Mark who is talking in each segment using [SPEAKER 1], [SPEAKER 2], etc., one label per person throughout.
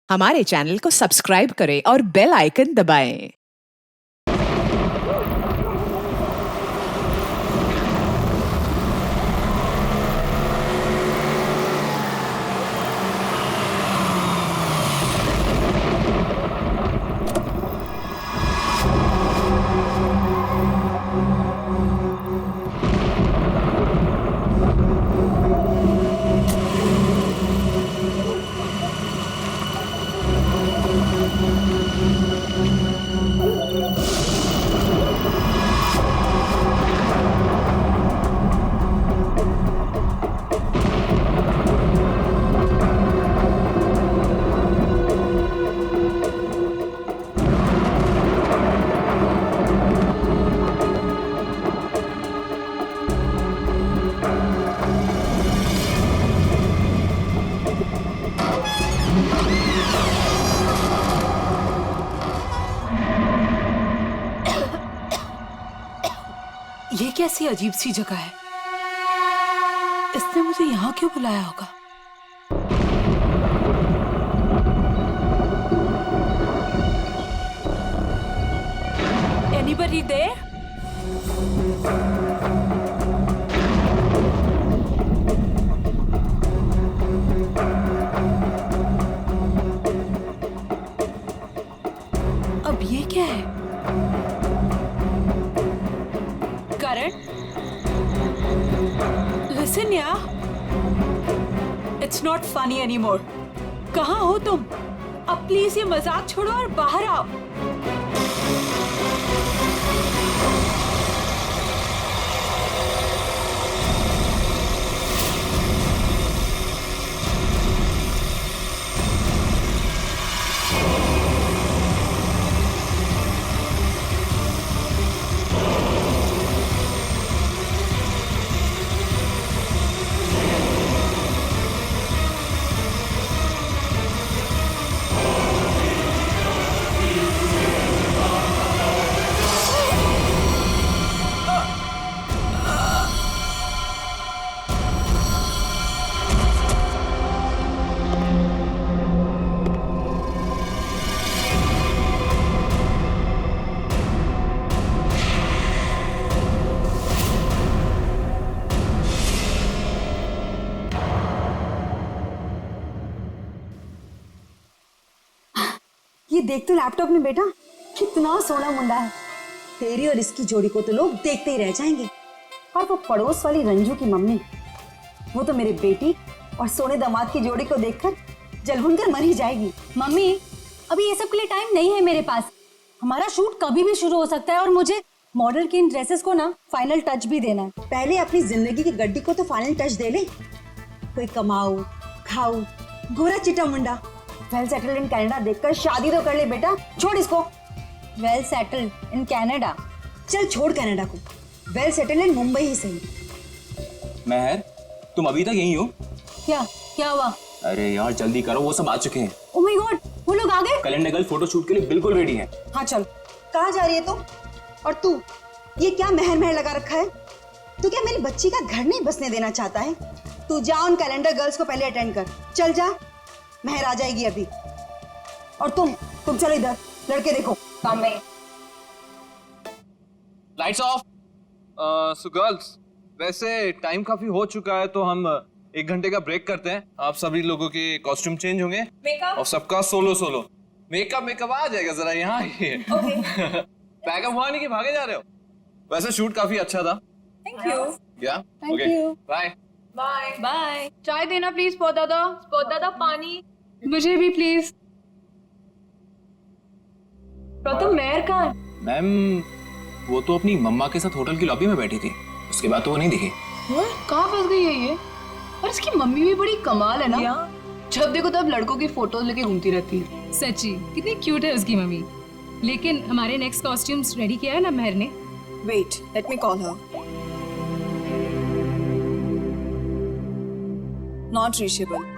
[SPEAKER 1] हमारे चैनल को सब्सक्राइब करें और बेल आइकन दबाएं।
[SPEAKER 2] ये कैसी अजीब सी जगह है। इसने मुझे यहाँ क्यों बुलाया होगा? Anybody there? अब ये क्या है? Listen, yeah. It's not funny anymore. कहाँ हो तुम? अब प्लीज ये मजाक छोड़ो और बाहर आओ।
[SPEAKER 3] ये देख तो लैपटॉप में बेटा, कितना सोना मुंडा है। तेरी और इसकी जोड़ी को तो लोग देखते ही रह जाएंगे। और वो पड़ोस वाली रंजू की मम्मी, वो तो मेरे बेटी और सोने दामाद की जोड़ी को देखकर जल कर मर ही जाएगी।
[SPEAKER 4] मम्मी, अभी ये सब के लिए टाइम नहीं है मेरे पास। हमारा शूट कभी भी शुरू हो सकता है और मुझे मॉडल की इन ड्रेसेस को ना फाइनल टच भी देना है।
[SPEAKER 3] पहले अपनी जिंदगी की गड्डी को तो फाइनल टच दे ले। कोई कमाऊ खाऊ गोरा चिटा मुंडा वेल सेटल्ड इन कनाडा देखकर शादी तो कर ले बेटा। छोड़ इसको।
[SPEAKER 4] Well settled in Canada?
[SPEAKER 3] चल छोड़ कनाडा को, वेल सेटल्ड इन मुंबई ही सही।
[SPEAKER 5] महर, तुम अभी तक यहीं हो?
[SPEAKER 4] क्या हुआ?
[SPEAKER 5] अरे यार जल्दी करो, वो सब आ चुके हैं।
[SPEAKER 4] ओह माय गॉड, वो लोग आ गए?
[SPEAKER 5] कैलेंडर गर्ल फोटो शूट के लिए बिल्कुल रेडी है।
[SPEAKER 3] हाँ चल। कहाँ जा रही है तू? और तू ये क्या महर महर लगा रखा है? तू क्या मेरी बच्ची का घर नहीं बसने देना चाहता है? तू जा उन कैलेंडर गर्ल्स को पहले अटेंड कर। चल जा, महर आ जाएगी अभी। और तुम चलो इधर, लड़के देखो काम में।
[SPEAKER 6] Lights off. सो गर्ल्स, वैसे टाइम काफी हो चुका है तो हम 1 घंटे का ब्रेक करते हैं। आप सभी लोगों के कॉस्ट्यूम चेंज होंगे और सबका सोलो मेकअप आ जाएगा। जरा यहाँ पैकअप हुआ नहीं कि भागे जा रहे हो? वैसे शूट काफी अच्छा था।
[SPEAKER 4] Thank you.
[SPEAKER 6] क्या?
[SPEAKER 4] Thank you.
[SPEAKER 6] Bye
[SPEAKER 4] bye. चाय देना प्लीज। स्पॉट दादा पानी। मुझे भी प्लीज। प्रथम मेयर कहाँ?
[SPEAKER 5] मैम, वो तो अपनी मम्मा के साथ होटल की लॉबी में बैठी थी, उसके बाद तो वो नहीं दिखी।
[SPEAKER 4] कहाँ फंस गई है ये? और इसकी मम्मी भी बड़ी कमाल है ना। जब देखो तब लड़कों की फोटोज लेके घूमती रहती है।
[SPEAKER 7] सच्ची कितनी क्यूट है उसकी मम्मी। लेकिन हमारे नेक्स्ट कॉस्ट्यूम्स रेडी किया है ना महर ने?
[SPEAKER 3] Wait, let me call her.
[SPEAKER 8] Not reachable.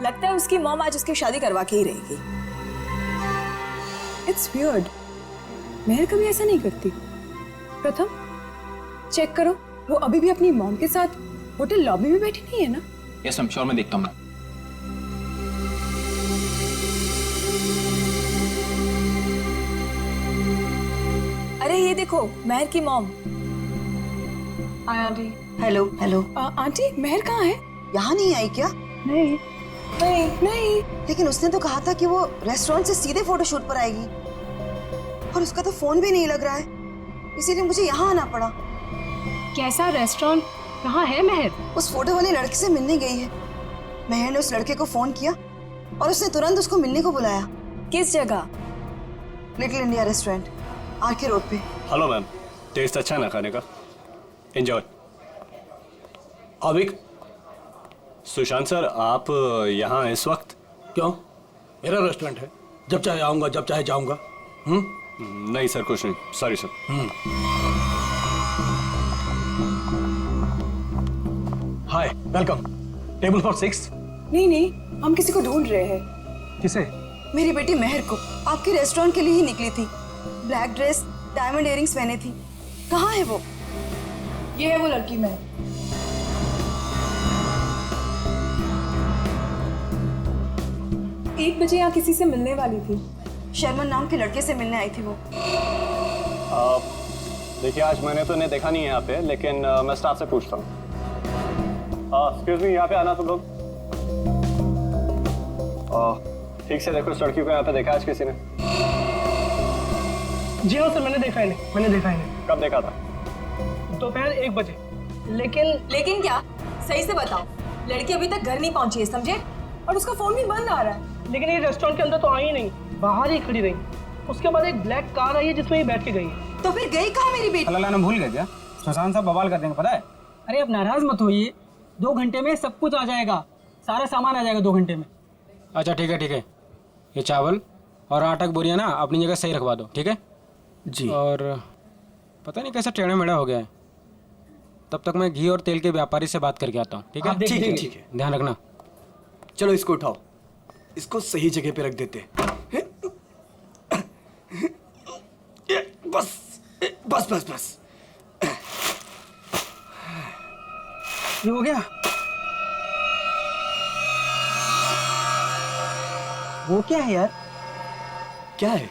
[SPEAKER 8] लगता है उसकी मॉम आज उसकी शादी करवा के ही रहेगी। इट्स वियर्ड, महर कभी ऐसा नहीं करती। प्रथम चेक करो, वो अभी भी अपनी मॉम के साथ होटल लॉबी में बैठी नहीं है ना?
[SPEAKER 5] यस, आई एम श्योर, मैं देखता हूँ।
[SPEAKER 8] देखो महर की mom.
[SPEAKER 2] Hi aunty.
[SPEAKER 3] Hello hello.
[SPEAKER 8] Aunty Mehar कहाँ है?
[SPEAKER 3] यहाँ नहीं आई क्या?
[SPEAKER 8] नहीं नहीं नहीं।
[SPEAKER 3] लेकिन उसने तो कहा था कि वो रेस्टोरेंट से सीधे फोटोशूट पर आएगी, और उसका तो फोन भी नहीं लग रहा है, इसीलिए मुझे यहाँ आना पड़ा।
[SPEAKER 7] कैसा रेस्टोरेंट? कहाँ है महर?
[SPEAKER 3] उस फोटो वाले लड़के से मिलने गई है। महर ने उस लड़के को फोन किया और उसने तुरंत उसको मिलने को बुलाया।
[SPEAKER 8] किस जगह?
[SPEAKER 3] Little India restaurant, RK road पे।
[SPEAKER 9] हेलो मैम, टेस्ट अच्छा है ना खाने का? एंजॉय। अभिक, सुशांत सर, आप यहाँ इस वक्त?
[SPEAKER 10] क्यों? मेरा रेस्टोरेंट है, जब चाहे आऊंगा, जब चाहे जाऊंगा।
[SPEAKER 9] नहीं सर, कुछ नहीं, sorry sir.
[SPEAKER 10] Hi, welcome. Table for 6।
[SPEAKER 8] नहीं नहीं, हम किसी को ढूंढ रहे हैं।
[SPEAKER 10] किसे?
[SPEAKER 3] मेरी बेटी महर को आपके रेस्टोरेंट के लिए ही निकली थी। ब्लैक ड्रेस, डायमंड इयरिंग्स पहने थी। कहाँ है वो?
[SPEAKER 8] ये है वो लड़की महर। एक बजे यहाँ किसी से मिलने वाली थी।
[SPEAKER 3] शर्मन नाम के लड़के से मिलने आई थी वो।
[SPEAKER 9] देखिए, आज मैंने तो इन्हें देखा नहीं है यहाँ पे, लेकिन मैं स्टाफ से पूछता हूँ। एक्सक्यूज मी, यहाँ पे आना तुम लोग। ठीक से देखो, इस लड़की को यहाँ पे देखा आज किसी ने?
[SPEAKER 11] जी हाँ सर, मैंने देखा इन्हें।
[SPEAKER 9] कब देखा था?
[SPEAKER 11] दोपहर 1 बजे।
[SPEAKER 8] लेकिन क्या? सही से बताओ। लड़की अभी तक घर नहीं पहुंची है, समझे? और उसका फोन भी बंद आ रहा है।
[SPEAKER 11] लेकिन ये रेस्टोरेंट के अंदर तो आई ही नहीं, बाहर ही खड़ी रही। उसके बाद एक ब्लैक कार आई है जिसमें ये बैठ के गई है।
[SPEAKER 3] तो फिर गई कहाँ मेरी बेटी?
[SPEAKER 12] अल्लाह ने भूल गए क्या? सुशांत साहब बवाल कर देंगे, पता है?
[SPEAKER 11] अरे अब नाराज मत होइए, 2 घंटे में सब कुछ आ जाएगा, सारा सामान आ जाएगा 2 घंटे में।
[SPEAKER 12] अच्छा ठीक है। ये चावल और आटा की बोरियां ना अपनी जगह सही रखवा दो, ठीक है
[SPEAKER 10] जी।
[SPEAKER 12] और पता नहीं कैसा टेढ़ा मेढ़ा हो गया है, तब तक मैं घी और तेल के व्यापारी से बात करके आता हूँ, ठीक है?
[SPEAKER 10] ठीक है।
[SPEAKER 12] ध्यान रखना।
[SPEAKER 10] चलो इसको उठाओ, इसको सही जगह पे रख देते हैं। बस।
[SPEAKER 11] ये हो गया? वो क्या है यार?
[SPEAKER 10] क्या है?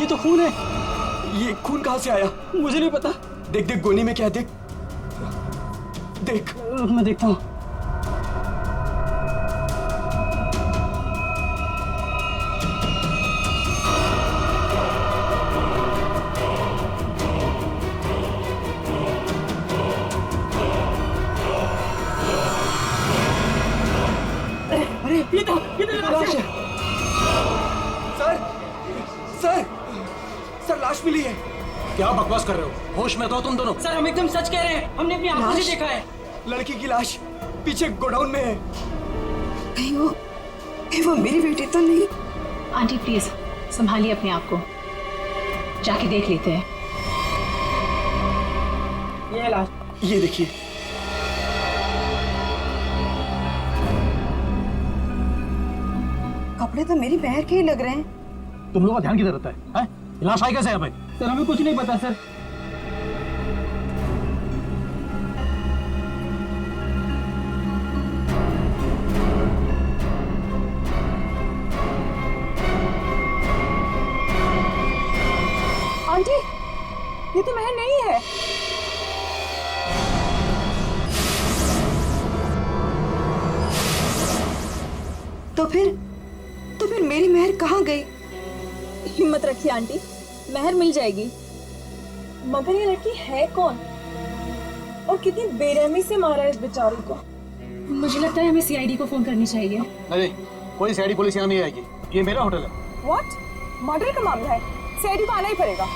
[SPEAKER 11] ये तो खून है।
[SPEAKER 10] ये खून कहाँ से आया?
[SPEAKER 11] मुझे नहीं पता।
[SPEAKER 10] देख गोनी में क्या है, देख।
[SPEAKER 11] मैं देखता हूँ। अरे ये तो लाश है।
[SPEAKER 10] सर लाश मिली है। क्या बकवास कर रहे हो? होश में तो तुम दोनों।
[SPEAKER 11] सर हम एकदम सच कह रहे हैं, हमने अपनी आंखों से देखा है।
[SPEAKER 10] लड़की की लाश पीछे गोडाउन में है।
[SPEAKER 3] कहीं वो मेरी बेटी तो नहीं?
[SPEAKER 7] आंटी प्लीज संभालिए अपने आप को, जाके देख लेते हैं।
[SPEAKER 11] ये है लाश।
[SPEAKER 10] ये देखिए।
[SPEAKER 3] कपड़े तो मेरी महर के ही लग रहे हैं।
[SPEAKER 10] तुम लोगों का ध्यान किधर रहता है? लाश आई कैसे यहाँ पे?
[SPEAKER 11] सर हमें कुछ नहीं पता सर।
[SPEAKER 8] आंटी, ये तो महर नहीं है।
[SPEAKER 3] तो फिर मेरी महर कहाँ गई?
[SPEAKER 8] हिम्मत रखिए आंटी, महर मिल जाएगी। मगर ये लड़की है कौन और कितनी बेरहमी से मारा है इस बेचारी को?
[SPEAKER 7] मुझे लगता है हमें सीआईडी को फोन करनी चाहिए।
[SPEAKER 10] नहीं, कोई सीआईडी पुलिस यहाँ नहीं आएगी, ये मेरा होटल है।
[SPEAKER 8] व्हाट? मर्डर का मामला है, सीआईडी को आना ही पड़ेगा।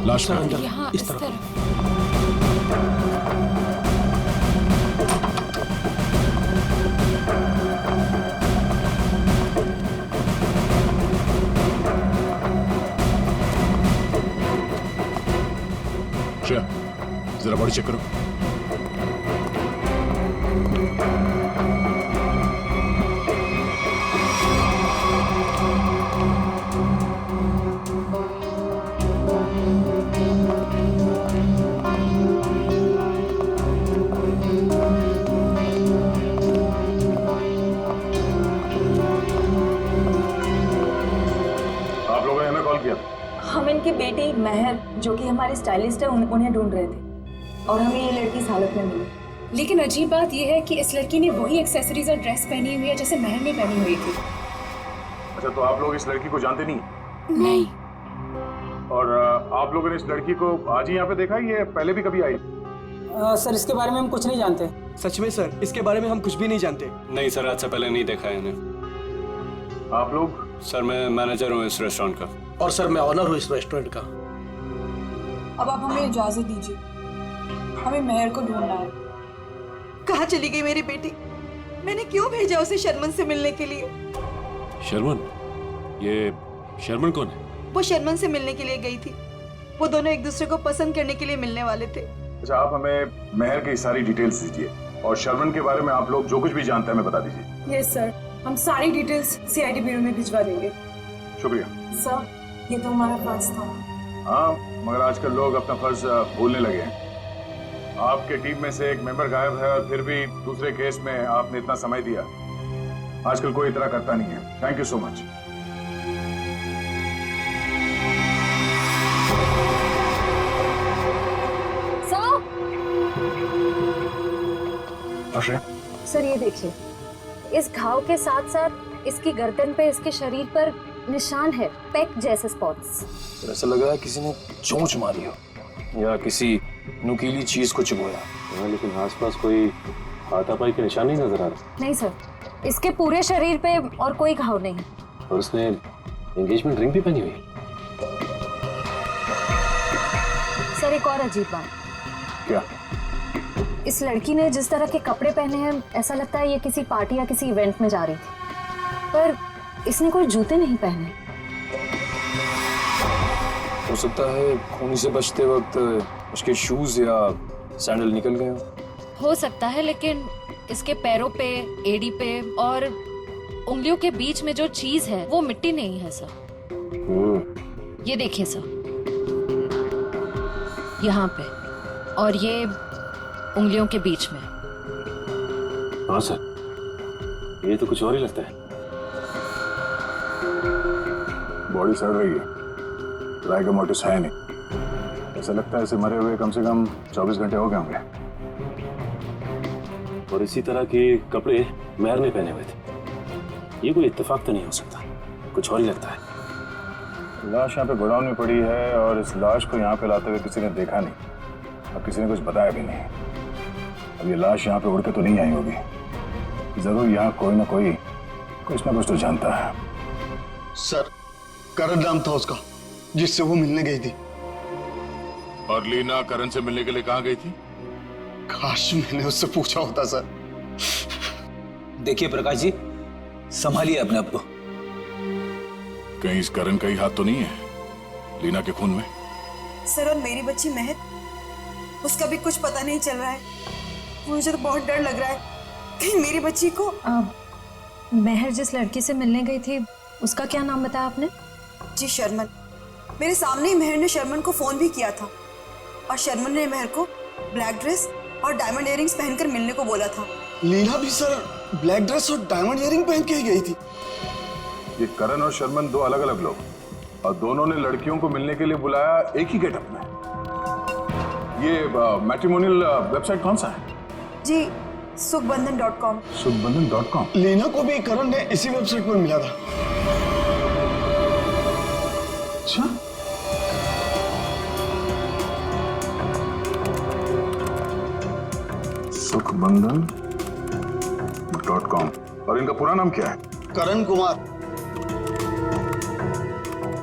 [SPEAKER 10] लाश अंदर,
[SPEAKER 7] यहाँ
[SPEAKER 10] इस तरफ।
[SPEAKER 13] जरा बॉडी चेक करो। आप लोगों ने हमें कॉल किया?
[SPEAKER 8] हम इनकी बेटी महर जो कि हमारी स्टाइलिस्ट है उन्हें ढूंढ रहे थे और हमें ये लड़की इस हालत में मिली।
[SPEAKER 7] लेकिन अजीब बात यह है कि इस लड़की ने वही एक्सेसरीज और ड्रेस पहनी हुई है जैसे महर ने पहनी हुई थी।
[SPEAKER 13] अच्छा, तो आप लोग इस लड़की को जानते नहीं?
[SPEAKER 7] नहीं।
[SPEAKER 13] और आप लोगों ने इस लड़की को आज ही यहाँ पे देखा, ये पहले भी कभी आई?
[SPEAKER 11] सर इसके बारे में हम कुछ नहीं जानते।
[SPEAKER 10] सच में सर, इसके बारे में हम कुछ भी नहीं जानते।
[SPEAKER 9] नहीं सर, आज से पहले नहीं देखा है इन्हें।
[SPEAKER 13] आप लोग?
[SPEAKER 9] सर मैं मैनेजर हूँ इस रेस्टोरेंट का।
[SPEAKER 11] और सर मैं ऑनर हूँ इस रेस्टोरेंट का।
[SPEAKER 8] अब आप हमें इजाजत दीजिए, हमें महर को ढूंढना है।
[SPEAKER 3] कहाँ चली गई मेरी बेटी? मैंने क्यों भेजा उसे शर्मन से मिलने के लिए?
[SPEAKER 13] शर्मन? ये शर्मन कौन है?
[SPEAKER 3] वो शर्मन से मिलने के लिए गई थी। वो दोनों एक दूसरे को पसंद करने के लिए मिलने वाले थे।
[SPEAKER 13] अच्छा, आप हमें महर की सारी डिटेल्स दीजिए और शर्मन के बारे में आप लोग जो कुछ भी जानते हैं हमें बता दीजिए।
[SPEAKER 8] यस सर, हम सारी डिटेल्स सीआईडी ब्यूरो में भिजवा देंगे।
[SPEAKER 13] शुक्रिया
[SPEAKER 8] सर, ये तो हमारा फर्ज था।
[SPEAKER 13] हाँ, मगर आजकल लोग अपना फर्ज भूलने लगे हैं। आपके टीम में से एक मेंबर गायब है और फिर भी दूसरे केस में आपने इतना समय दिया। आजकल कोई इतना करता नहीं है। Thank you so much.
[SPEAKER 4] Sir ये देखिए, इस घाव के साथ साथ इसकी गर्दन पे, इसके शरीर पर निशान है, पेक जैसे स्पॉट्स।
[SPEAKER 5] ऐसा लग रहा है किसी ने चोंच मारी हो या किसी नुकीली चीज को चुभोया।
[SPEAKER 9] हाँ, लेकिन आसपास कोई हाथापाई के निशान नहीं नजर आ रहा।
[SPEAKER 4] नहीं सर, इसके पूरे शरीर पे और कोई घाव नहीं है।
[SPEAKER 9] और उसने एंगेजमेंट रिंग भी पहनी हुई है।
[SPEAKER 4] सर एक और अजीब बात।
[SPEAKER 13] क्या?
[SPEAKER 4] इस लड़की ने जिस तरह के कपड़े पहने हैं, ऐसा लगता है ये किसी पार्टी या किसी इवेंट में जा रही थी, पर इसने कोई जूते नहीं पहने।
[SPEAKER 5] हो सकता है खूनी से बचते वक्त उसके शूज या सैंडल निकल गए
[SPEAKER 14] हो सकता है, लेकिन इसके पैरों पे, एड़ी पे और उंगलियों के बीच में जो चीज है वो मिट्टी नहीं है सर। ये देखिए सर, यहाँ पे और ये उंगलियों के बीच में।
[SPEAKER 9] हाँ सर, ये तो कुछ और ही लगता है।
[SPEAKER 13] बॉडी सड़ रही है, राइगर मोटिस है नहीं। ऐसा लगता है इसे मरे हुए कम से कम 24 घंटे हो गए होंगे।
[SPEAKER 9] और इसी तरह के कपड़े महर ने पहने हुए थे। ये कोई इत्तेफाक तो नहीं हो सकता, कुछ और ही लगता है।
[SPEAKER 13] लाश यहाँ पे गोडाउन में पड़ी है और इस लाश को यहाँ पे लाते हुए किसी ने देखा नहीं और किसी ने कुछ बताया भी नहीं। अब ये लाश यहाँ पे उड़ के तो नहीं आई होगी। जरूर यहाँ कोई ना कोई कुछ ना कुछ तो जानता है।
[SPEAKER 15] सर, करण नाम था उसका जिससे वो मिलने गई थी।
[SPEAKER 13] और लीना करण से मिलने के लिए कहाँ गई थी?
[SPEAKER 15] काश मैंने उससे पूछा होता सर।
[SPEAKER 16] देखिए प्रकाश जी, संभालिए अपने आप को।
[SPEAKER 13] कहीं इस करण का ही हाथ तो नहीं है लीना के खून में?
[SPEAKER 3] सर, और मेरी बच्ची महर, उसका भी कुछ पता नहीं चल रहा है। मुझे तो बहुत डर लग रहा है कहीं मेरी बच्ची को।
[SPEAKER 4] महर जिस लड़की से मिलने गई थी, उसका क्या नाम बताया आपने?
[SPEAKER 3] जी शर्मन। मेरे सामने ही महर ने शर्मन को फोन भी किया था और शर्मन ने महर को ब्लैक ड्रेस और डायमंड इयरिंग्स पहनकर मिलने को बोला था।
[SPEAKER 15] लीना भी सर ब्लैक ड्रेस और डायमंड इयरिंग पहन के ही गई थी।
[SPEAKER 13] ये करण और शर्मन दो अलग अलग लोग, और दोनों ने लड़कियों को मिलने के लिए बुलाया एक ही गेटअप में। ये मैट्रिमोनियल वेबसाइट कौन सा है?
[SPEAKER 3] जी सुखबंधन.com।
[SPEAKER 13] सुखबंधन.com।
[SPEAKER 15] लीना को भी करण ने इसी वेबसाइट पर मिला था।
[SPEAKER 13] अच्छा, सुखबंधन.com। और इनका पूरा नाम क्या है?
[SPEAKER 15] करण कुमार।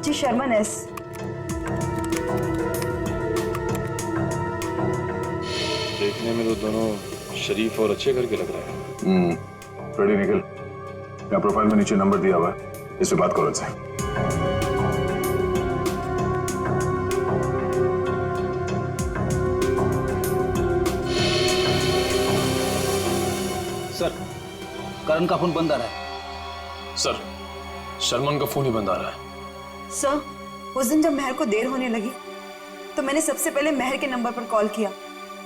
[SPEAKER 3] जी शर्मन एस।
[SPEAKER 9] देखने में तो दोनों शरीफ और अच्छे घर के लग रहे हैं।
[SPEAKER 13] रेडी निकल, यहाँ प्रोफाइल में नीचे नंबर दिया हुआ है, इससे बात करो इनसे।
[SPEAKER 16] करण का फोन बंद आ रहा है।
[SPEAKER 5] सर, शर्मन का फोन ही बंद आ रहा है।
[SPEAKER 3] सर, उस दिन जब महर को देर होने लगी तो मैंने सबसे पहले महर के नंबर पर कॉल किया,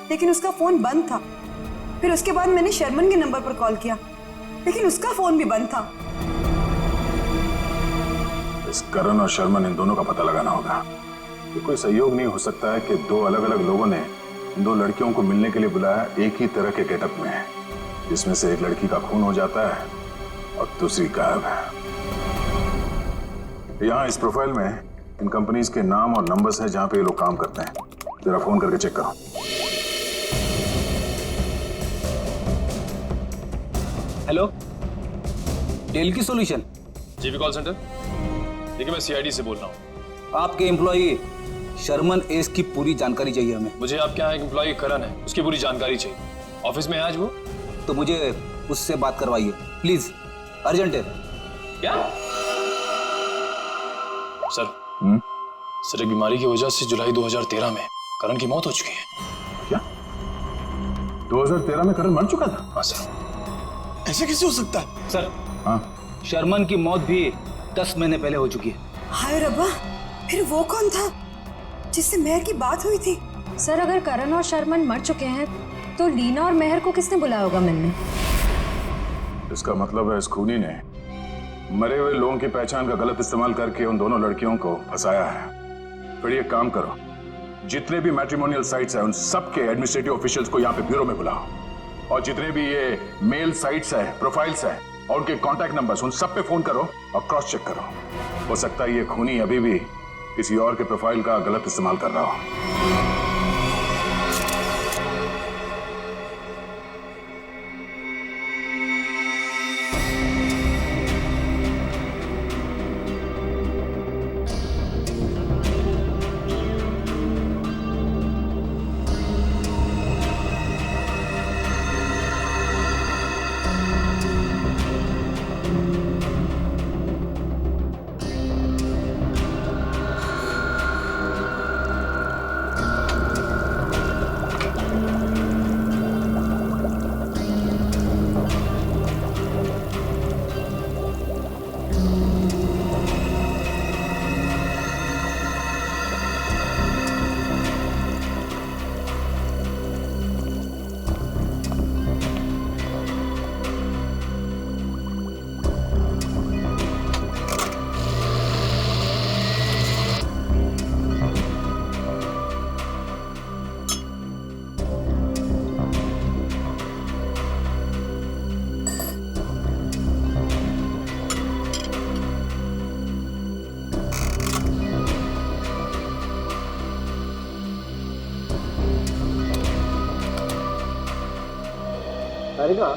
[SPEAKER 3] लेकिन उसका फोन बंद था। फिर उसके बाद मैंने शर्मन के नंबर पर कॉल किया, लेकिन उसका फोन भी बंद था।
[SPEAKER 13] इस करण और शर्मन, इन दोनों का पता लगाना होगा। ये कोई सहयोग नहीं हो सकता है कि दो अलग अलग लोगों ने इन दो लड़कियों को मिलने के लिए बुलाया एक ही तरह के गेटअप में, जिसमें से एक लड़की का खून हो जाता है और दूसरी गायब है। यहाँ इस प्रोफाइल में इन कंपनीज के नाम और नंबर्स हैं जहां पे ये लोग काम करते हैं। जरा फोन करके चेक करो।
[SPEAKER 16] हेलो, डेल की सॉल्यूशन।
[SPEAKER 5] GB call centre. देखिए, मैं सीआईडी से बोल रहा हूँ।
[SPEAKER 16] आपके एम्प्लॉई शर्मन एस की पूरी जानकारी चाहिए हमें।
[SPEAKER 5] मुझे आपके यहाँ एक एम्प्लॉय करण है, उसकी पूरी जानकारी चाहिए। ऑफिस में है आज वो?
[SPEAKER 16] तो मुझे उससे बात करवाइए प्लीज, अर्जेंट है।
[SPEAKER 5] क्या सर? सर, एक बीमारी की वजह से जुलाई 2013 में करण की मौत हो चुकी है।
[SPEAKER 13] क्या 2013 में करण मर चुका था?
[SPEAKER 5] हाँ सर।
[SPEAKER 10] ऐसे कैसे हो सकता है
[SPEAKER 16] सर?
[SPEAKER 13] हाँ,
[SPEAKER 16] शर्मन की मौत भी 10 महीने पहले हो चुकी है।
[SPEAKER 3] हाय रब्बा, फिर वो कौन था जिससे महर की बात हुई थी?
[SPEAKER 4] सर, अगर करण और शर्मन मर चुके हैं तो लीना और महर को किसने बुलाया होगा मिलने?
[SPEAKER 13] इसका मतलब है इस खूनी ने मरे हुए लोगों की पहचान का गलत इस्तेमाल करके उन दोनों लड़कियों को फंसाया है। फिर ये काम करो, जितने भी मैट्रिमोनियल साइट्स हैं उन सबके एडमिनिस्ट्रेटिव ऑफिशियल्स को यहाँ पे ब्यूरो में बुलाओ, और जितने भी ये मेल साइट्स हैं, प्रोफाइल्स हैं और उनके कॉन्टैक्ट नंबर्स, उन सब पे फोन करो और क्रॉस चेक करो। हो सकता है ये खूनी अभी भी किसी और के प्रोफाइल का गलत इस्तेमाल कर रहा हो।
[SPEAKER 17] तारिका,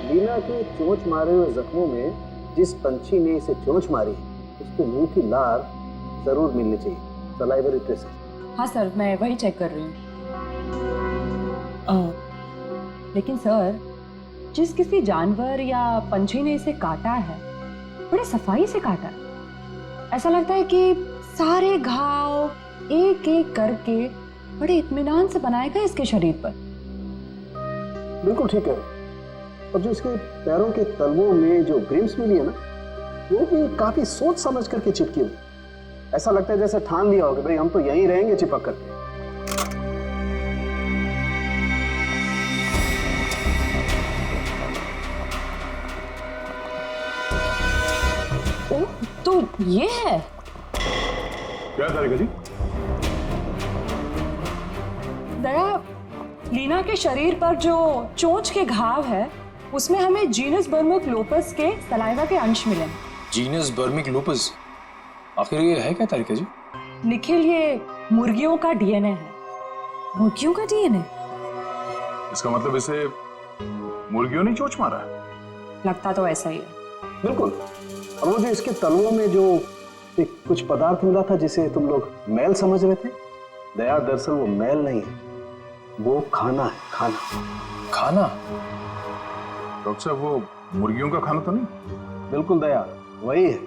[SPEAKER 17] लीना के चोंच मारे हुए जख्मों में जिस पंछी ने इसे चोंच मारी उसके मुंह की लार जरूर मिलनी चाहिए, सलाइवरी ट्रेसेस।
[SPEAKER 18] हाँ सर, मैं वही चेक कर रही हूँ। लेकिन सर, जिस किसी जानवर या पंछी ने इसे काटा है बड़े सफाई से काटा है। ऐसा लगता है कि सारे घाव एक एक करके बड़े इत्मीनान से बनाए गए इसके शरीर पर।
[SPEAKER 17] बिल्कुल ठीक है। और जो इसके पैरों के तलवों में जो ग्रिम्स मिली है ना, वो भी काफी सोच समझ करके चिपकी हुई। ऐसा लगता है जैसे ठान लिया हो कि भाई हम तो यहीं रहेंगे चिपक करके।
[SPEAKER 18] ओह, तो ये है।
[SPEAKER 13] क्या तारिका जी?
[SPEAKER 18] दया, लीना के शरीर पर जो चोंच के घाव है उसमें हमें जीनस बर्मिक लोपस के सलाइवा के अंश मिले।
[SPEAKER 5] जीनस बर्मिक लोपस? आखिर ये है क्या तारिका जी?
[SPEAKER 18] निखिल, ये मुर्गियों का डीएनए है। मुर्गियों का डीएनए?
[SPEAKER 13] इसका मतलब इसे मुर्गियों ने चोंच मारा है?
[SPEAKER 18] लगता तो ऐसा ही है।
[SPEAKER 17] बिल्कुल। और वो जो इसके तलवों में जो एक कुछ पदार्थ मिला था जिसे तुम लोग मैल समझ रहे थे, दया दरअसल वो मैल नहीं है, वो खाना है। खाना?
[SPEAKER 5] खाना?
[SPEAKER 13] डॉक्टर साहब, वो मुर्गियों का खाना तो नहीं?
[SPEAKER 17] बिल्कुल दया, वही है।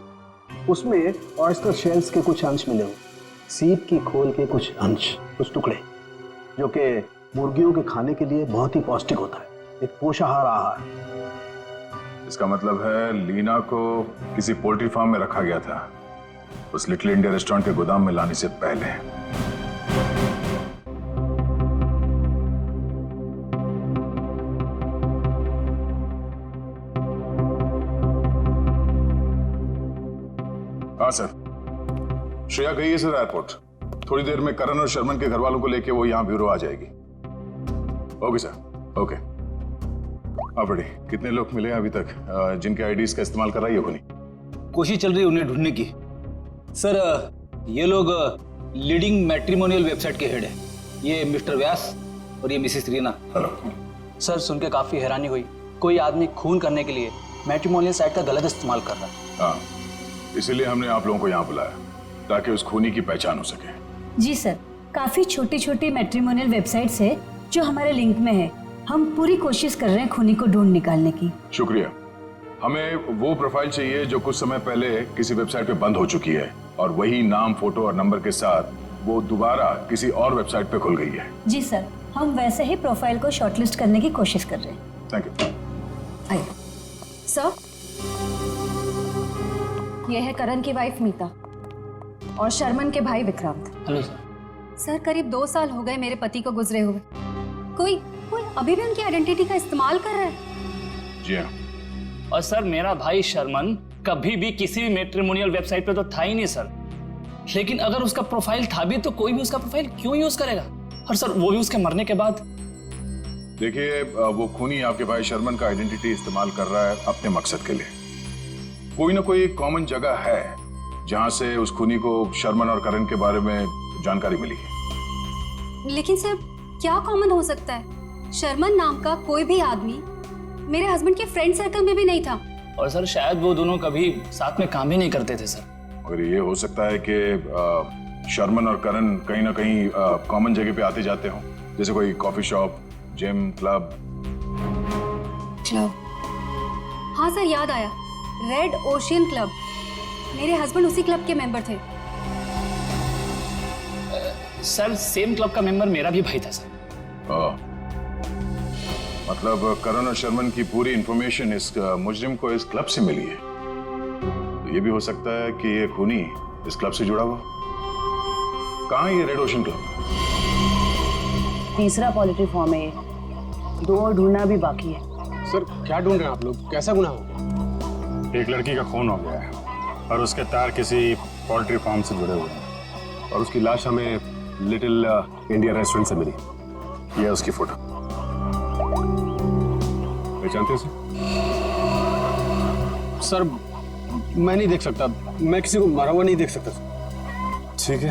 [SPEAKER 17] उसमें ऑयस्टर शेल्स के कुछ अंश मिले हुए, सीप की खोल के कुछ अंश, कुछ टुकड़े, जो कि मुर्गियों के खाने के लिए बहुत ही पौष्टिक होता है। एक पोषाहार आहार।
[SPEAKER 13] इसका मतलब है लीना को किसी पोल्ट्री फार्म में रखा गया था, उस लिटिल इंडिया रेस्टोरेंट के गोदाम में लाने से पहले। हाँ सर, श्रेया गई है सर एयरपोर्ट। थोड़ी देर में करण और शर्मन के घर वालों को लेके वो यहाँ ब्यूरो आ जाएगी। Okay sir, okay. हाँ बड़ी, कितने लोग मिले अभी तक जिनके आईडीज का इस्तेमाल कर रही है कोनी?
[SPEAKER 16] कोशिश चल रही है उन्हें ढूंढने की। सर ये लोग लीडिंग मैट्रिमोनियल वेबसाइट के हेड है, ये मिस्टर व्यास और ये मिसेस रीना।
[SPEAKER 10] सर सुन के काफी हैरानी हुई, कोई आदमी खून करने के लिए मैट्रिमोनियल साइट का गलत इस्तेमाल कर रहा है।
[SPEAKER 13] हाँ, इसीलिए हमने आप लोगों को यहाँ बुलाया ताकि उस खूनी की पहचान हो सके।
[SPEAKER 4] जी सर, काफी छोटी छोटी मैट्रिमोनियल वेबसाइट्स है जो हमारे लिंक में है। हम पूरी कोशिश कर रहे हैं खूनी को ढूंढ निकालने की।
[SPEAKER 13] शुक्रिया। हमें वो प्रोफाइल चाहिए जो कुछ समय पहले किसी वेबसाइट पे बंद हो चुकी है और वही नाम, फोटो और नंबर के साथ वो दोबारा किसी और वेबसाइट पे खुल गई है।
[SPEAKER 4] जी सर, हम वैसे ही प्रोफाइल को शॉर्टलिस्ट करने की कोशिश कर रहे हैं।
[SPEAKER 13] Thank you.
[SPEAKER 4] आइए
[SPEAKER 14] सर, ये है करण की वाइफ मीता और शर्मन के भाई विक्रांत।
[SPEAKER 10] Hello sir.
[SPEAKER 4] सर, करीब 2 साल हो गए मेरे पति को गुजरे हुए। कोई अभी भी उनकी आइडेंटिटी का इस्तेमाल कर रहा है।
[SPEAKER 13] जी हाँ।
[SPEAKER 11] और सर मेरा भाई शर्मन कभी भी किसी भी मैट्रिमोनियल वेबसाइट पे तो था ही नहीं सर, लेकिन अगर उसका प्रोफाइल था भी तो कोई भी उसका प्रोफाइल क्यों यूज करेगा, और सर वो भी उसके मरने के बाद।
[SPEAKER 13] देखिए, वो खूनी आपके भाई शर्मन का आइडेंटिटी इस्तेमाल कर रहा है अपने मकसद के लिए। कोई ना कोई कॉमन जगह है जहां से उस खूनी को शर्मन और करण के बारे में जानकारी मिली है।
[SPEAKER 4] लेकिन सर, क्या कॉमन हो सकता है? शर्मन नाम का कोई भी आदमी मेरे हस्बैंड के फ्रेंड सर्कल में भी नहीं था।
[SPEAKER 11] और सर शायद वो दोनों कभी साथ में काम ही नहीं करते थे सर।
[SPEAKER 13] और ये हो सकता है कि शर्मन और करण कहीं ना कहीं कॉमन जगह पे आते जाते हों, जैसे कोई कॉफी शॉप, जिम, क्लब।
[SPEAKER 4] हाँ सर, याद आया, रेड ओशियन क्लब। मेरे हस्बैंड उसी क्लब के मेंबर थे।
[SPEAKER 11] सर सेम क्लब का मेंबर मेरा भी भाई था सर।
[SPEAKER 13] मतलब करण और शर्मन की पूरी इंफॉर्मेशन इस मुजरिम को इस क्लब से मिली है। तो ये भी हो सकता है कि ये खूनी इस क्लब से जुड़ा हुआ। कहाँ है ये रेड ओशन क्लब?
[SPEAKER 18] तीसरा पोल्ट्री फार्म है ये, 2 और ढूंढना भी बाकी है।
[SPEAKER 12] सर क्या ढूंढ रहे हैं आप लोग? कैसा गुनाह हो गया?
[SPEAKER 13] एक लड़की का खून हो गया है और उसके तार किसी पोल्ट्री फार्म से जुड़े हुए हैं और उसकी लाश हमें लिटिल इंडिया रेस्टोरेंट से मिली। यह है उसकी फोटो। पहचानते हो
[SPEAKER 12] सर? मैं नहीं देख सकता, मैं किसी को मरा हुआ नहीं देख सकता।
[SPEAKER 13] ठीक है,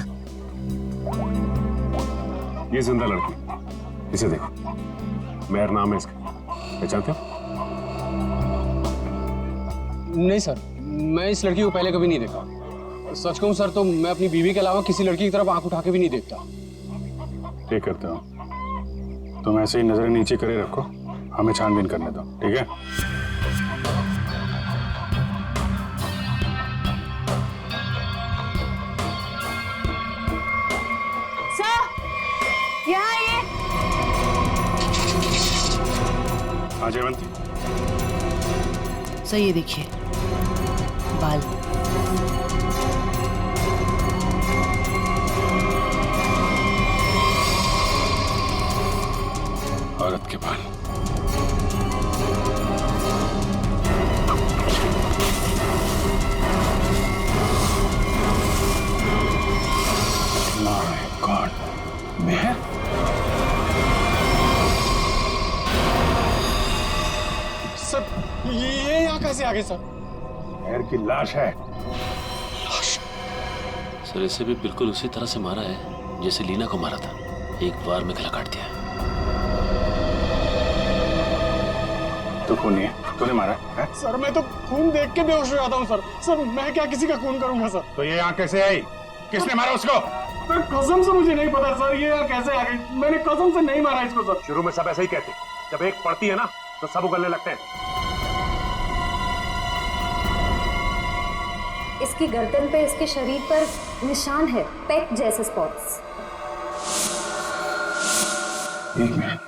[SPEAKER 13] ये जिंदा लड़की, इसे देखो, मेहर नाम है इसका। पहचानते हो?
[SPEAKER 12] नहीं सर, मैं इस लड़की को पहले कभी नहीं देखा। सच कहूं सर तो मैं अपनी बीवी के अलावा किसी लड़की की तरफ आंख उठा के भी नहीं देखता।
[SPEAKER 13] ठीक करते हो, तुम ऐसे ही नजरें नीचे करे रखो, हमें छानबीन करने दो, ठीक है?
[SPEAKER 18] सर, यहाँ आइए।
[SPEAKER 13] हाँ जयवंती।
[SPEAKER 1] सर ये देखिए बाल।
[SPEAKER 13] औरत के बाल। My God, Mehar?
[SPEAKER 12] सर ये यहाँ कैसे आ गए सर?
[SPEAKER 13] मेहर की लाश है।
[SPEAKER 9] सर इसे भी बिल्कुल उसी तरह से मारा है जैसे लीना को मारा था, एक बार में गला काट दिया।
[SPEAKER 13] तो खून है, तूने मारा है?
[SPEAKER 12] सर मैं तो खून देख के बेहोश हो जाता हूँ सर। सर मैं क्या किसी का खून करूंगा सर?
[SPEAKER 13] तो ये यहाँ कैसे आई? किसने मारा उसको?
[SPEAKER 12] सर कसम से मुझे नहीं पता सर, ये यहाँ कैसे आ गई? मैंने कसम से नहीं मारा इसको सर।
[SPEAKER 13] शुरू में सब ऐसे ही कहते, जब एक पड़ती है ना तो सब उगलने लगते हैं।
[SPEAKER 4] इसकी गर्दन पे, इसके शरीर पर निशान है, पेट जैसे स्पॉट्स।
[SPEAKER 13] एक मिनट,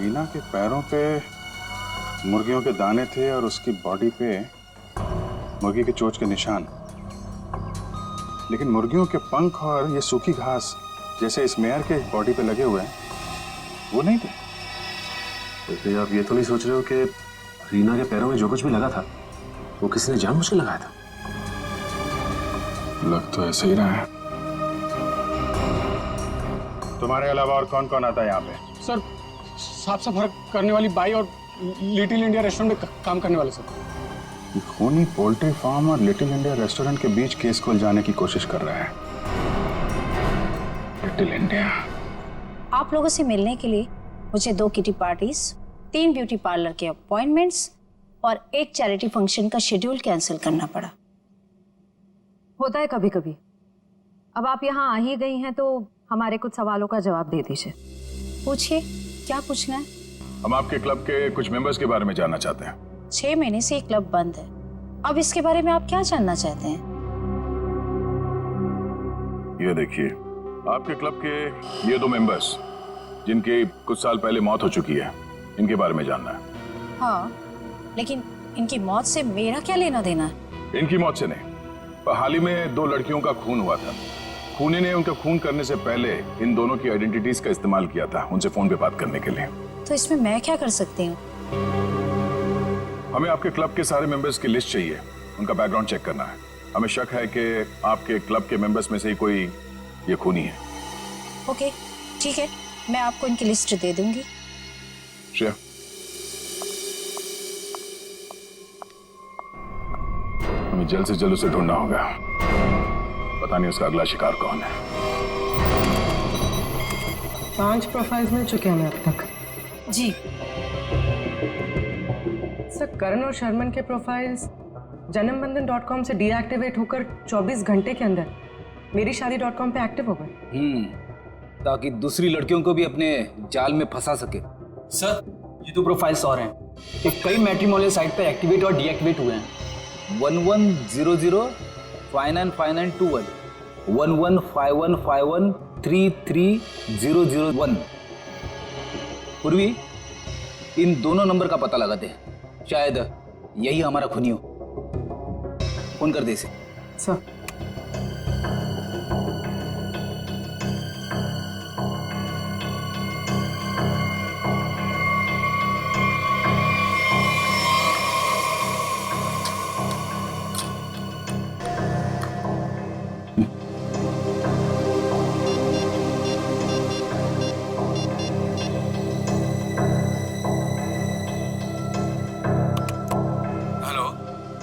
[SPEAKER 13] रीना के पैरों पे मुर्गियों के दाने थे और उसकी बॉडी पे मुर्गी के चोंच के निशान, लेकिन मुर्गियों के पंख और ये सूखी घास जैसे इस मेयर के बॉडी पे लगे हुए हैं वो नहीं थे।
[SPEAKER 9] तो फिर आप ये तो नहीं सोच रहे हो कि रीना के पैरों में जो कुछ भी लगा था वो किसी ने जानबूझ के लगाया था?
[SPEAKER 13] लग तो ऐसे ही रहा है। तुम्हारे अलावा और कौन कौन आता है यहाँ पे?
[SPEAKER 12] सर साफ सफाई करने वाली बाई और लिटिल इंडिया रेस्टोरेंट में काम करने वाले सर।
[SPEAKER 13] खूनी पोल्ट्री फार्म और लिटिल इंडिया रेस्टोरेंट के बीच केस को उलझाने की कोशिश कर रहा है लिटिल इंडिया।
[SPEAKER 4] आप लोगों से मिलने के लिए मुझे 2 किटी पार्टीज, 3 ब्यूटी पार्लर के अपॉइंटमेंट्स और 1 चैरिटी फंक्शन का शेड्यूल कैंसिल करना पड़ा।
[SPEAKER 18] होता है कभी कभी। अब आप यहाँ आ ही गई हैं तो हमारे कुछ सवालों का जवाब दे दीजिए।
[SPEAKER 4] पूछिए, क्या पूछना है?
[SPEAKER 13] हम आपके क्लब के कुछ मेंबर्स के बारे में जानना चाहते हैं।
[SPEAKER 4] 6 महीने से ये क्लब बंद है, अब इसके बारे में आप क्या जानना चाहते हैं?
[SPEAKER 13] ये देखिए, आपके क्लब के ये 2 मेंबर्स जिनकी कुछ साल पहले मौत हो चुकी है, इनके बारे में जानना है।
[SPEAKER 4] हाँ, लेकिन इनकी मौत से मेरा क्या लेना देना है?
[SPEAKER 13] इनकी मौत से नहीं, पर हाल ही में 2 लड़कियों का खून हुआ था। खूनी ने उनका खून करने से पहले इन दोनों की आइडेंटिटीज का इस्तेमाल किया था उनसे फोन पे बात करने के लिए।
[SPEAKER 4] तो इसमें मैं क्या कर सकती हूँ?
[SPEAKER 13] हमें आपके क्लब के सारे मेंबर्स की लिस्ट चाहिए, उनका बैकग्राउंड चेक करना है। हमें शक है कि आपके क्लब के मेंबर्स में से ही कोई ये खूनी है।
[SPEAKER 4] ओके, ठीक है, मैं आपको इनकी लिस्ट दे दूंगी।
[SPEAKER 13] श्रेया, हमें जल्द से जल्द उसे ढूंढना होगा। पता नहीं उसका अगला शिकार कौन है।
[SPEAKER 18] 5 प्रोफाइल्स मिल चुके हैं अब तक।
[SPEAKER 4] जी
[SPEAKER 18] सर, करण और शर्मन के प्रोफाइल्स janambandan.com से डीएक्टिवेट होकर 24 घंटे के अंदर मेरीशादी.com पे एक्टिव हो गए।
[SPEAKER 16] ताकि दूसरी लड़कियों को भी अपने जाल में फंसा सके।
[SPEAKER 10] सर, ये 2 प्रोफाइल्स और हैं कि कई मैट्रिमोनियल साइट पे एक्टिवेट और डीएक्टिवेट हुए हैं। 1100 595921 115151 33001। पूर्वी, इन दोनों नंबर का पता लगाते हैं, शायद यही हमारा खूनी हो। फोन कर दे इसे।
[SPEAKER 18] सर,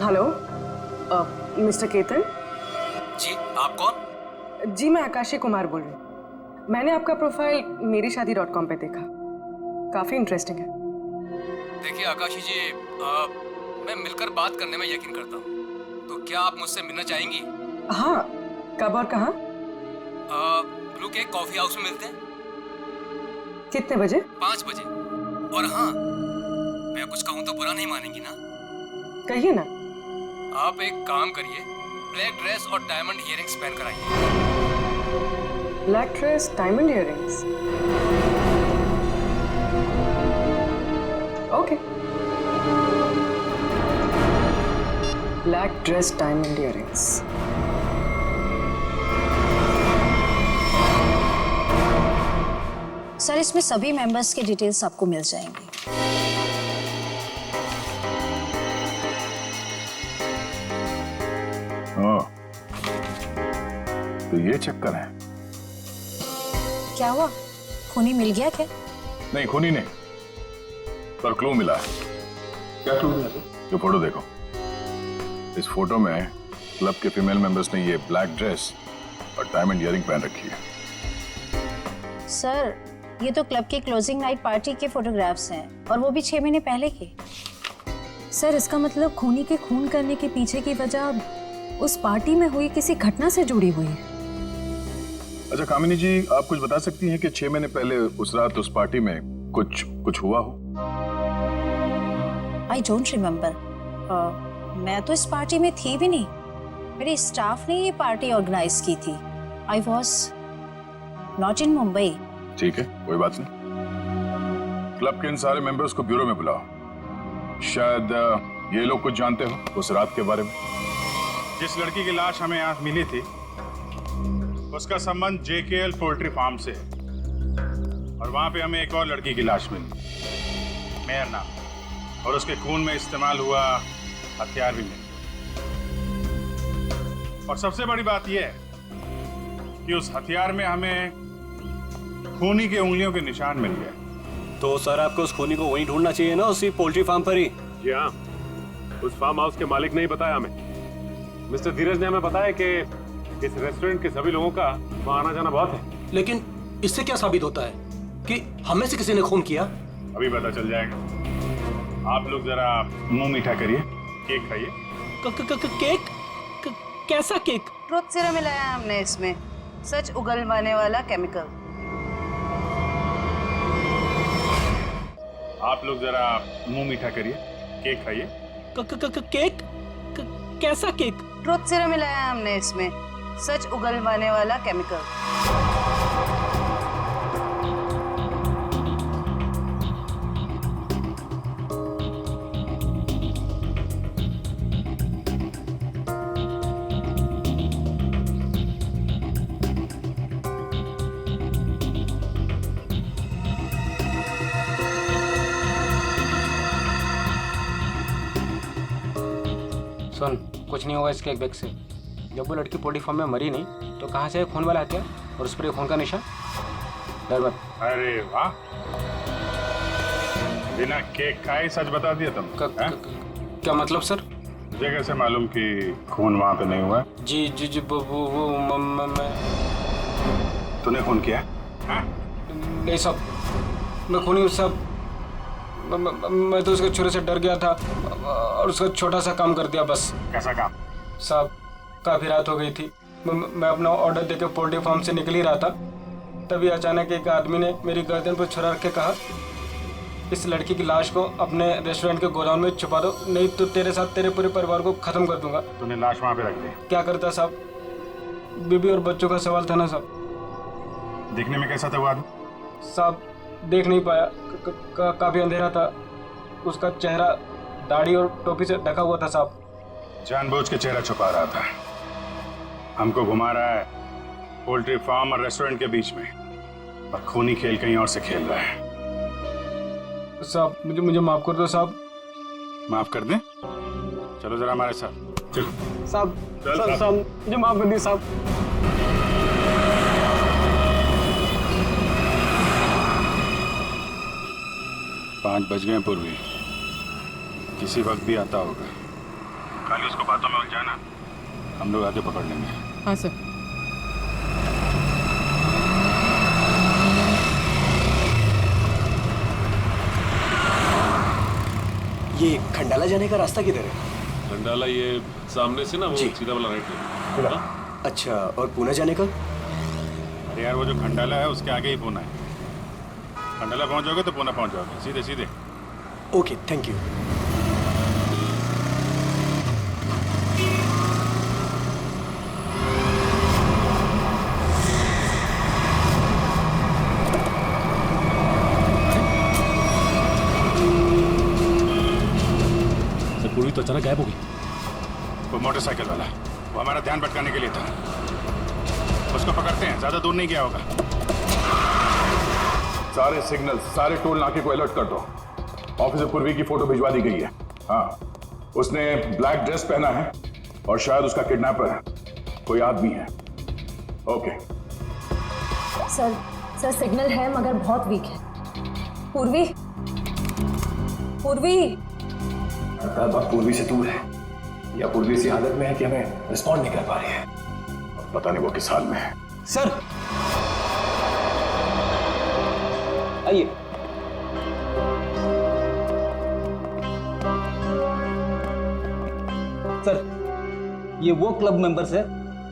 [SPEAKER 18] हेलो, मिस्टर केतन
[SPEAKER 10] जी, आप कौन?
[SPEAKER 18] जी, मैं आकाशी कुमार बोल रही हूँ। मैंने आपका प्रोफाइल मेरीशादी.com पे देखा, काफी इंटरेस्टिंग है।
[SPEAKER 6] देखिए आकाशी जी, मैं मिलकर बात करने में यकीन करता हूँ, तो क्या आप मुझसे मिलना चाहेंगी?
[SPEAKER 18] हाँ, कब और कहाँ?
[SPEAKER 6] ब्लू केक कॉफी हाउस में मिलते हैं।
[SPEAKER 18] कितने बजे?
[SPEAKER 6] 5 बजे। और हाँ, मैं कुछ कहूँ तो बुरा नहीं मानेंगी ना?
[SPEAKER 18] कहिए ना।
[SPEAKER 6] आप एक काम करिए, ब्लैक ड्रेस और डायमंड इयररिंग्स पहन कर आइए।
[SPEAKER 18] Black dress, diamond earrings. Okay. Black dress, diamond earrings.
[SPEAKER 4] Sir, इसमें सभी मेंबर्स के डिटेल्स आपको मिल जाएंगे।
[SPEAKER 13] तो ये चक्कर है।
[SPEAKER 4] क्या हुआ, खूनी मिल गया क्या?
[SPEAKER 13] नहीं, खूनी नहीं, पर क्लू मिला है।
[SPEAKER 9] क्या क्लू मिला?
[SPEAKER 13] जो फोटो देखो, इस फोटो में क्लब के फीमेल मेंबर्स ने ये ब्लैक ड्रेस और डायमंड इयररिंग पहन रखी है।
[SPEAKER 4] सर, ये तो क्लब की क्लोजिंग नाइट पार्टी के फोटोग्राफ्स हैं, और वो भी 6 महीने पहले के।
[SPEAKER 18] सर, इसका मतलब खूनी के खून करने के पीछे की वजह उस पार्टी में हुई किसी घटना से जुड़ी हुई है।
[SPEAKER 13] अच्छा कामिनी जी, आप कुछ बता सकती हैं कि 6 महीने पहले उस रात उस पार्टी में कुछ हुआ हो?
[SPEAKER 4] I don't remember. मैं तो इस पार्टी में थी भी नहीं, मेरे स्टाफ ने ये पार्टी ऑर्गेनाइज की थी। I was not in Mumbai.
[SPEAKER 13] ठीक है, कोई बात नहीं। क्लब के इन सारे मेंबर्स को ब्यूरो में बुलाओ। शायद ये लोग कुछ जानते हो उस रात के बारे में।
[SPEAKER 19] जिस लड़की की लाश हमें यहाँ मिली थी उसका संबंध JKL पोल्ट्री फार्म से है, और वहां पे हमें एक और लड़की की लाश मिली, मेहर नाम, और उसके खून में इस्तेमाल हुआ हथियार भी मिले। और सबसे बड़ी बात यह है कि उस हथियार में हमें खूनी के उंगलियों के निशान मिल गए।
[SPEAKER 20] तो सर आपको उस खूनी को वहीं ढूंढना चाहिए ना, उसी पोल्ट्री फार्म पर ही।
[SPEAKER 9] जी हाँ, उस फार्म हाउस के मालिक ने ही बताया हमें। मिस्टर धीरज ने हमें बताया कि इस रेस्टोरेंट के सभी लोगों का वहाँ आना जाना बहुत है।
[SPEAKER 20] लेकिन इससे क्या साबित होता है कि हमें से किसी ने खून किया?
[SPEAKER 19] अभी पता चल जाएगा। आप लोग जरा मुंह मीठा करिए, केक खाइए।
[SPEAKER 20] केक? कैसा केक?
[SPEAKER 21] ट्रुथ सीरम मिलाया है हमने इसमें, सच उगलवाने वाला केमिकल।
[SPEAKER 19] आप लोग जरा मुंह मीठा करिए, केक खाइए।
[SPEAKER 20] केक? कैसा केक?
[SPEAKER 21] ट्रुथ सीरम मिलाया है हमने इसमें, सच उगलवाने वाला केमिकल।
[SPEAKER 12] सुन, कुछ नहीं होगा इस केक बैग से। जब वो लड़की पोल्ट्री फार्म में मरी नहीं तो कहाँ से खून वाला हथियार और उस पर खून का निशान? डर मत।
[SPEAKER 19] अरे वाह, बिना केक खाए सच बता दिया तुम।
[SPEAKER 12] क्या मतलब सर?
[SPEAKER 19] मुझे कैसे मालूम कि खून वहाँ पे नहीं हुआ?
[SPEAKER 12] जी जी जी वो मैं
[SPEAKER 19] तूने खून किया?
[SPEAKER 12] नहीं साहब, मैं खूनी हूँ साहब। मैं तो उसके छुरे से डर गया था और उसका छोटा सा काम कर दिया बस।
[SPEAKER 19] कैसा काम?
[SPEAKER 12] साहब काफ़ी रात हो गई थी, मैं अपना ऑर्डर देके पोल्ट्री फार्म से निकल ही रहा था, तभी अचानक एक आदमी ने मेरी गर्दन पर छुरा रख के कहा, इस लड़की की लाश को अपने रेस्टोरेंट के गोदाम में छुपा दो, नहीं तो तेरे साथ तेरे पूरे परिवार को खत्म कर दूंगा।
[SPEAKER 19] तूने लाश वहाँ पे रख दी?
[SPEAKER 12] क्या करता साहब, बीबी और बच्चों का सवाल था ना साहब।
[SPEAKER 19] दिखने में कैसा था वो आदमी?
[SPEAKER 12] साहब देख नहीं पाया, काफी अंधेरा था, उसका चेहरा दाढ़ी और टोपी से ढका हुआ था साहब।
[SPEAKER 19] जानबूझ के चेहरा छुपा रहा था, हमको घुमा रहा है पोल्ट्री फार्म और रेस्टोरेंट के बीच में, और खूनी खेल कहीं और से खेल रहा है।
[SPEAKER 12] साहब मुझे माफ कर दो साहब।
[SPEAKER 19] माफ कर दें? चलो जरा हमारे साथ चलो।
[SPEAKER 12] साहब साहब मुझे माफ कर दिए साहब।
[SPEAKER 19] 5 बज गए पूर्वी, किसी वक्त भी आता होगा। खाली उसको बातों में उलझाना, हम लोग आके पकड़ लेंगे।
[SPEAKER 1] हाँ सर।
[SPEAKER 20] ये खंडाला जाने का रास्ता किधर है?
[SPEAKER 9] खंडाला ये सामने से ना, वो सीधा वाला राइट है।
[SPEAKER 20] अच्छा, और पुणे जाने का?
[SPEAKER 19] अरे यार वो जो खंडाला है उसके आगे ही पुणे है। खंडाला पहुंच जाओगे तो पुणे पहुंच जाओगे, सीधे सीधे।
[SPEAKER 20] Okay, thank you.
[SPEAKER 9] पूरी तो अचानक गायब हो गई।
[SPEAKER 19] वो मोटरसाइकिल वाला, वो हमारा ध्यान भटकाने के लिए था। उसको पकड़ते हैं, ज्यादा दूर नहीं गया होगा।
[SPEAKER 13] सारे सिग्नल, सारे टोल नाके को अलर्ट कर दो। ऑफिसर पूर्वी की फोटो भिजवा दी गई है। हाँ, उसने ब्लैक ड्रेस पहना है और शायद उसका किडनैपर कोई आदमी है। ओके
[SPEAKER 4] सर सिग्नल है मगर बहुत वीक है। पूर्वी
[SPEAKER 5] पूर्वी से दूर है या पूर्वी ऐसी हालत में है कि हमें रिस्पॉन्ड नहीं कर पा रही है।
[SPEAKER 13] पता नहीं वो किस हाल में है।
[SPEAKER 10] सर आइए। सर ये वो क्लब मेंबर्स है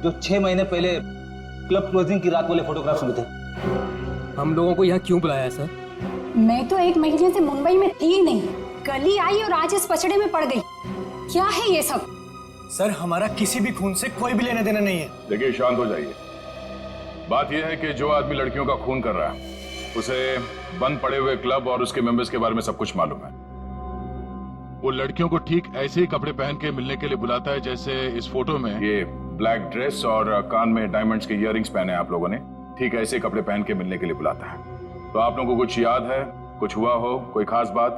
[SPEAKER 10] जो 6 महीने पहले क्लब क्लोजिंग की रात वाले फोटोग्राफ्स में थे।
[SPEAKER 12] हम लोगों को यहाँ क्यों बुलाया है सर?
[SPEAKER 4] मैं तो 1 महीने से मुंबई में थी नहीं, कल ही आई और आज इस पचड़े में पड़ गई। क्या है ये सब?
[SPEAKER 20] सर हमारा किसी भी खून से कोई भी लेना देना नहीं है।
[SPEAKER 13] देखिए शांत हो जाइए। बात यह है कि जो आदमी लड़कियों का खून कर रहा है उसे बंद पड़े हुए क्लब और उसके मेंबर्स के बारे में सब कुछ मालूम है।
[SPEAKER 19] वो लड़कियों को ठीक ऐसे ही कपड़े पहन के मिलने के लिए बुलाता है जैसे इस फोटो में।
[SPEAKER 13] ये ब्लैक ड्रेस और कान में डायमंड्स के इयररिंग्स पहने आप लोगों ने, ठीक ऐसे कपड़े पहन के मिलने के लिए बुलाता है। तो आप लोगों को कुछ याद है, कुछ हुआ हो, कोई खास बात?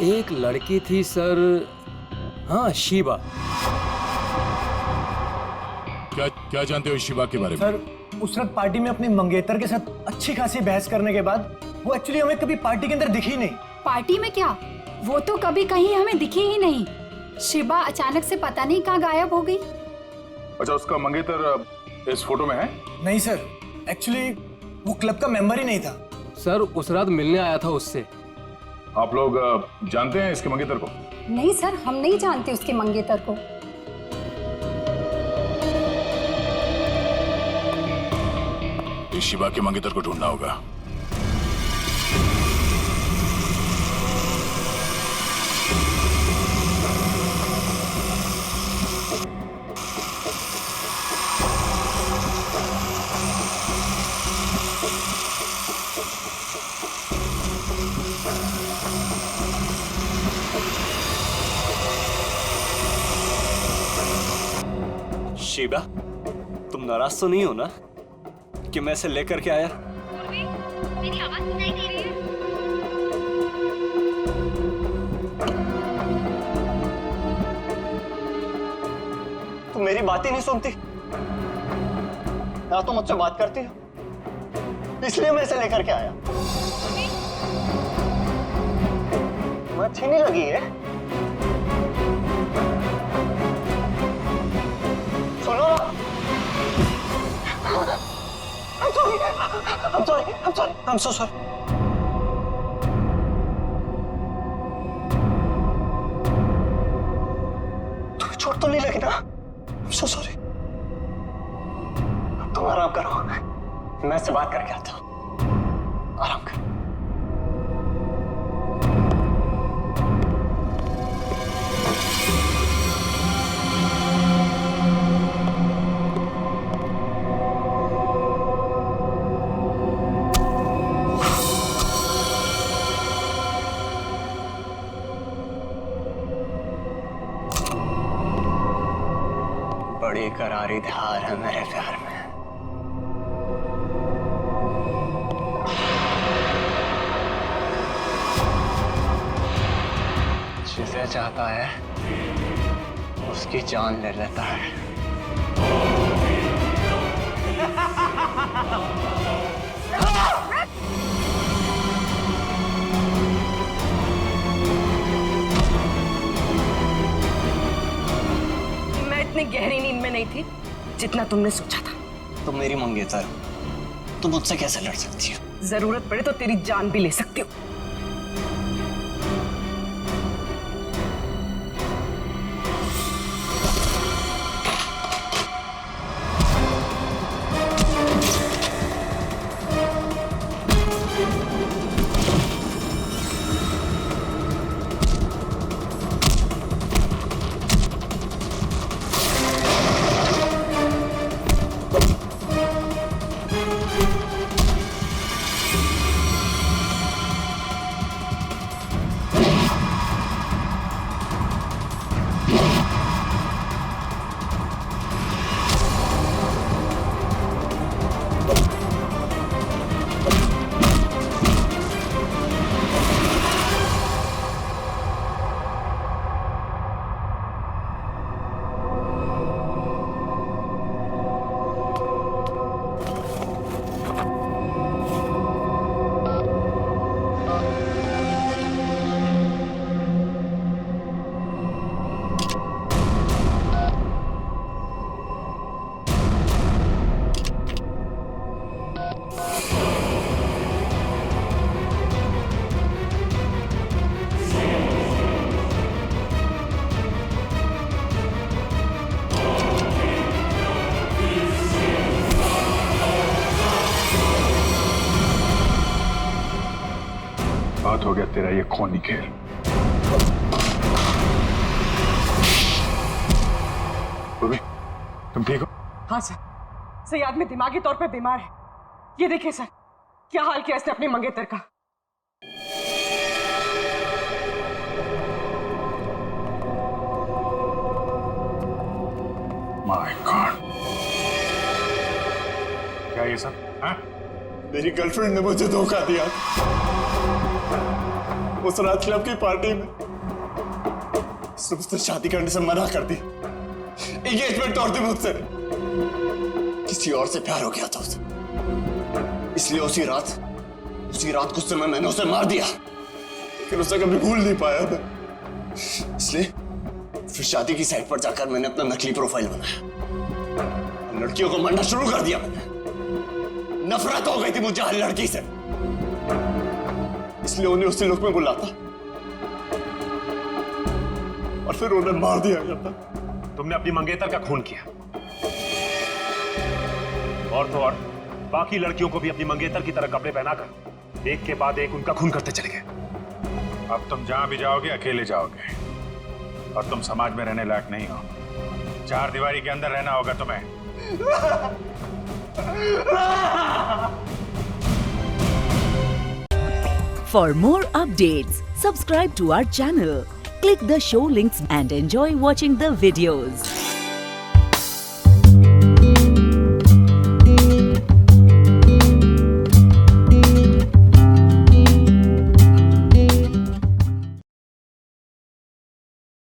[SPEAKER 12] एक लड़की थी सर, हाँ शिवा।
[SPEAKER 19] क्या जानते हो शिवा के बारे में?
[SPEAKER 20] सर उस रात पार्टी में अपनी मंगेतर के साथ अच्छी खासी बहस करने के बाद वो एक्चुअली हमें कभी पार्टी के अंदर दिखी नहीं।
[SPEAKER 7] पार्टी में क्या, वो तो कभी कहीं हमें दिखी ही नहीं। शिवा अचानक से पता नहीं कहाँ गायब हो गई।
[SPEAKER 13] अच्छा, उसका मंगेतर इस फोटो में है?
[SPEAKER 20] नहीं सर, एक्चुअली वो क्लब का मेंबर ही नहीं था।
[SPEAKER 12] सर उस रात मिलने आया था उससे।
[SPEAKER 13] आप लोग जानते हैं इसके मंगेतर को?
[SPEAKER 7] नहीं सर, हम नहीं जानते उसके मंगेतर को।
[SPEAKER 19] इस शिवा के मंगेतर को ढूंढना होगा।
[SPEAKER 12] शिवा, तुम नाराज तो नहीं हो ना कि मैं इसे लेकर के आया?
[SPEAKER 14] मेरी आवाज सुनाई दे रही है?
[SPEAKER 20] तुम मेरी बात ही नहीं सुनती, या तो मुझसे बात करती हो, इसलिए मैं इसे लेकर के आया। तुम्हें अच्छी नहीं लगी है? सुनो ना। I'm so sorry. तुम्हें चोट तो नहीं लगी ना? I'm so sorry. अब तुम आराम करो, मैं इससे बात करके आता हूँ। आराम करो। बड़ी करारी धार है मेरे प्यार में। जिसे चाहता है उसकी जान ले लेता है।
[SPEAKER 8] इतनी गहरी नींद में नहीं थी जितना तुमने सोचा था।
[SPEAKER 20] तुम मेरी मंगेतर हो, तुम मुझसे कैसे लड़ सकती हो?
[SPEAKER 8] जरूरत पड़े तो तेरी जान भी ले सकती हो।
[SPEAKER 13] बात हो गया तेरा ये खूनी खेल। तुम ठीक हो?
[SPEAKER 8] हाँ सर, सही आदमी दिमागी तौर पे बीमार है।
[SPEAKER 2] ये देखिए सर, क्या हाल किया इसने अपनी मंगेतर का।
[SPEAKER 19] माय गॉड, क्या ये सब? हाँ?
[SPEAKER 15] मेरी गर्लफ्रेंड ने मुझे धोखा दिया। उस रात क्लब की पार्टी में उसने मुझसे शादी करने से मना कर दी। एंगेजमेंट तोड़ दी मुझसे। किसी और से प्यार हो गया था उसे, इसलिए उसी रात गुस्से में मैंने उसे मार दिया। फिर उसे कभी भूल नहीं पाया मैं। इसलिए फिर शादी की साइट पर जाकर मैंने अपना नकली प्रोफाइल बनाया। लड़कियों को मारना शुरू कर दिया मैंने। नफरत हो गई थी मुझे हर लड़की से, इसलिए उन्हें उसी लुक में बुलाता और फिर उन्हें मार दिया जाता।
[SPEAKER 9] तुमने अपनी मंगेतर का खून किया, और तो और बाकी लड़कियों को भी अपनी मंगेतर की तरह कपड़े पहनाकर एक के बाद एक उनका खून करते चले गए।
[SPEAKER 19] अब तुम जहां भी जाओगे अकेले जाओगे, और तुम समाज में रहने लायक नहीं हो। चार दीवारी के अंदर रहना होगा तुम्हें।
[SPEAKER 1] For more updates, subscribe to our channel, click the show links and enjoy watching the videos.